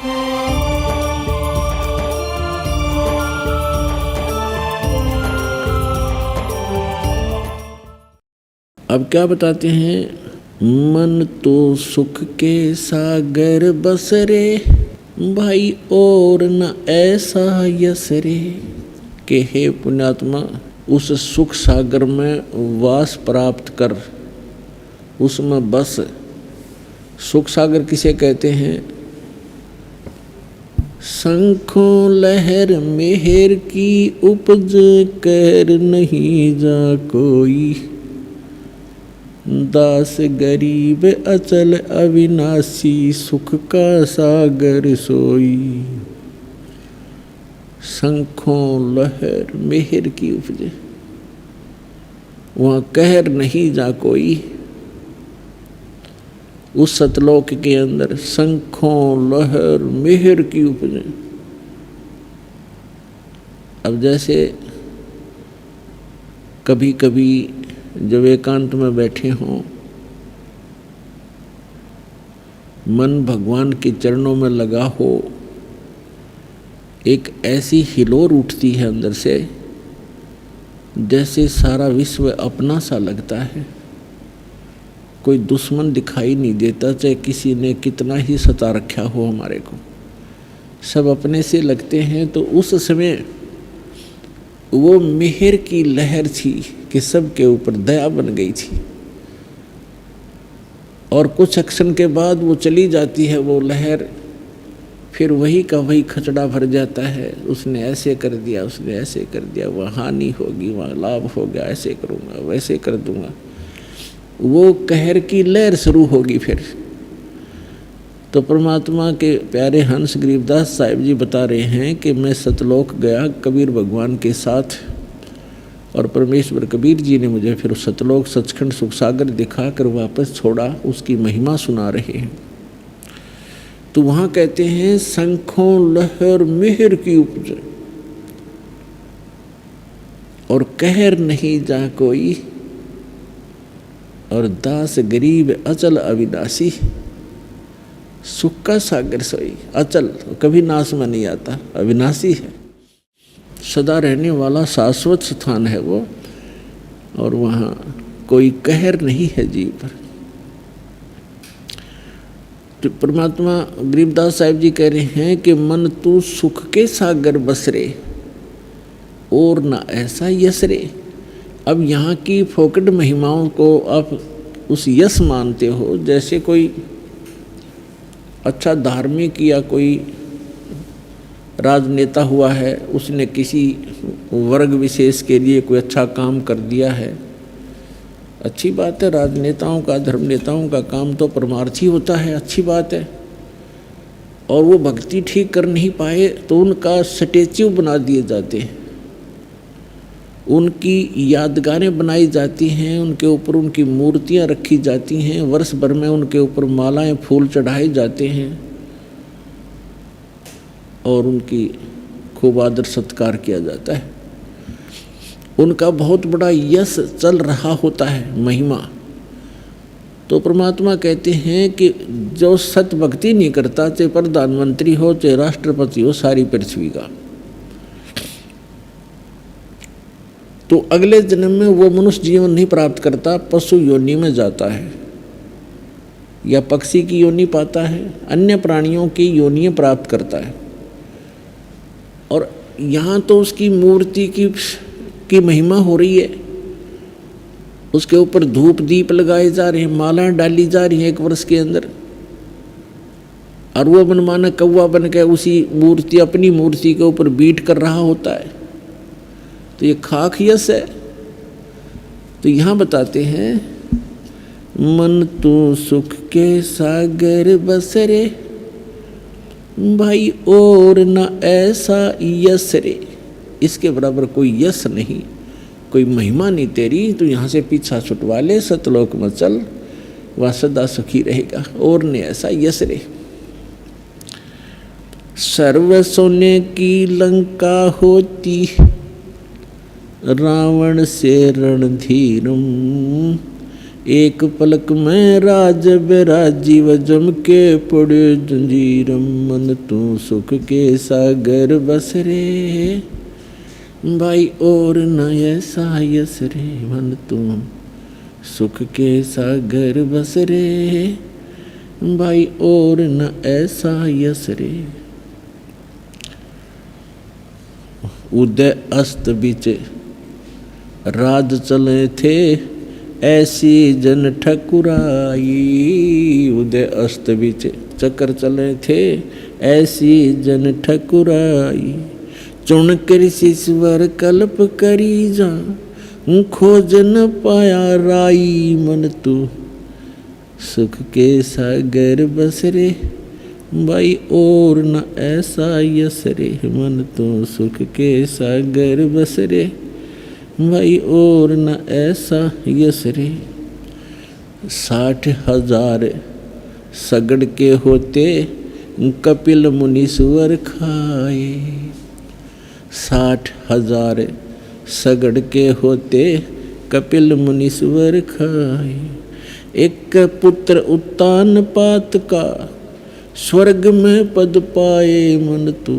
अब क्या बताते हैं, मन तो सुख के सागर बस रे, भाई और न ऐसा यस रे। कि हे पुण्यात्मा, उस सुख सागर में वास प्राप्त कर, उसमें बस। सुख सागर किसे कहते हैं? शंखों लहर मेहर की उपज, कर नहीं जा कोई, दास गरीब अचल अविनाशी, सुख का सागर सोई। शंखों लहर मेहर की उपजे, वहाँ कहर नहीं जा कोई। उस सतलोक के अंदर शंखों लहर मेहर की उपजे। अब जैसे कभी कभी जब एकांत में बैठे हों, मन भगवान के चरणों में लगा हो, एक ऐसी हिलोर उठती है अंदर से, जैसे सारा विश्व अपना सा लगता है। कोई दुश्मन दिखाई नहीं देता, चाहे किसी ने कितना ही सता रखा हो हमारे को, सब अपने से लगते हैं। तो उस समय वो मेहर की लहर थी कि सबके ऊपर दया बन गई थी। और कुछ क्षण के बाद वो चली जाती है वो लहर, फिर वही का वही खचड़ा भर जाता है। उसने ऐसे कर दिया, उसने ऐसे कर दिया, वहाँ हानि होगी, वहाँ लाभ हो गया, ऐसे करूँगा, वैसे कर दूँगा। वो कहर की लहर शुरू होगी फिर। तो परमात्मा के प्यारे हंस गरीबदास साहिब जी बता रहे हैं कि मैं सतलोक गया कबीर भगवान के साथ, और परमेश्वर कबीर जी ने मुझे फिर सतलोक सचखंड सुख सागर दिखाकर वापस छोड़ा। उसकी महिमा सुना रहे हैं। तो वहाँ कहते हैं शंखों लहर मेहर की उपज, और कहर नहीं जा कोई, और दास गरीब अचल अविनाशी, सुख का सागर सोई। अचल कभी नाश में नहीं आता, अविनाशी है, सदा रहने वाला शाश्वत स्थान है वो, और वहाँ कोई कहर नहीं है जीव पर। तो परमात्मा गरीबदास साहिब जी कह रहे हैं कि मन तू सुख के सागर बसरे, और ना ऐसा यस रे। अब यहाँ की फोकट महिमाओं को आप उस यश मानते हो, जैसे कोई अच्छा धार्मिक या कोई राजनेता हुआ है, उसने किसी वर्ग विशेष के लिए कोई अच्छा काम कर दिया है। अच्छी बात है, राजनेताओं का, धर्म नेताओं का काम तो परमार्थी होता है, अच्छी बात है। और वो भक्ति ठीक कर नहीं पाए तो उनका स्टैच्यू बना दिए जाते हैं, उनकी यादगारें बनाई जाती हैं, उनके ऊपर उनकी मूर्तियां रखी जाती हैं, वर्ष भर में उनके ऊपर मालाएं फूल चढ़ाए जाते हैं, और उनकी खूब आदर सत्कार किया जाता है। उनका बहुत बड़ा यश चल रहा होता है, महिमा। तो परमात्मा कहते हैं कि जो सत भक्ति नहीं करता, चाहे प्रधानमंत्री हो चाहे राष्ट्रपति हो, सारी पृथ्वी का, तो अगले जन्म में वो मनुष्य जीवन नहीं प्राप्त करता, पशु योनि में जाता है, या पक्षी की योनि पाता है, अन्य प्राणियों की योनियां प्राप्त करता है। और यहाँ तो उसकी मूर्ति की महिमा हो रही है, उसके ऊपर धूप दीप लगाए जा रहे हैं, मालाएं डाली जा रही हैं एक वर्ष के अंदर, और वो मनमाना कौवा बन के उसी मूर्ति, अपनी मूर्ति के ऊपर बीट कर रहा होता है। तो ये खाक यश है। तो यहाँ बताते हैं मन तो सुख के सागर बसरे, भाई और न ऐसा यश रे। इसके बराबर कोई यश नहीं, कोई महिमा नहीं तेरी, तो यहाँ से पीछा छुटवा ले, सतलोक में चल, वह सदा सुखी रहेगा। और ने ऐसा यश रे। सर्व सोने की लंका होती, रावण से रणधीरम, एक पलक में राज बेराजीव जम के पड़े जंजीरम मन तू सुख के सागर बस रे भाई और न ऐसा यस रे मन तू सुख के सागर बस रे भाई और न ऐसा यस रे। उदय अस्त बीच राज चले थे ऐसी जन ठकुराई। उदय अस्त बीच चक्कर चले थे ऐसी जन ठकुराई। चुन कर ईश्वर कल्प करी जा खोज न पाया राई मन तू सुख के सागर बस रे भाई और न ऐसा यस रे मन तो सुख के सागर बस रे भाई और न ऐसा यस रे। 60,000 सगड़ के होते कपिल मुनीश्वर खाए। 60,000 सगड़ के होते कपिल मुनीश्वर खाए। एक पुत्र उत्तान पात का स्वर्ग में पद पाए मन तू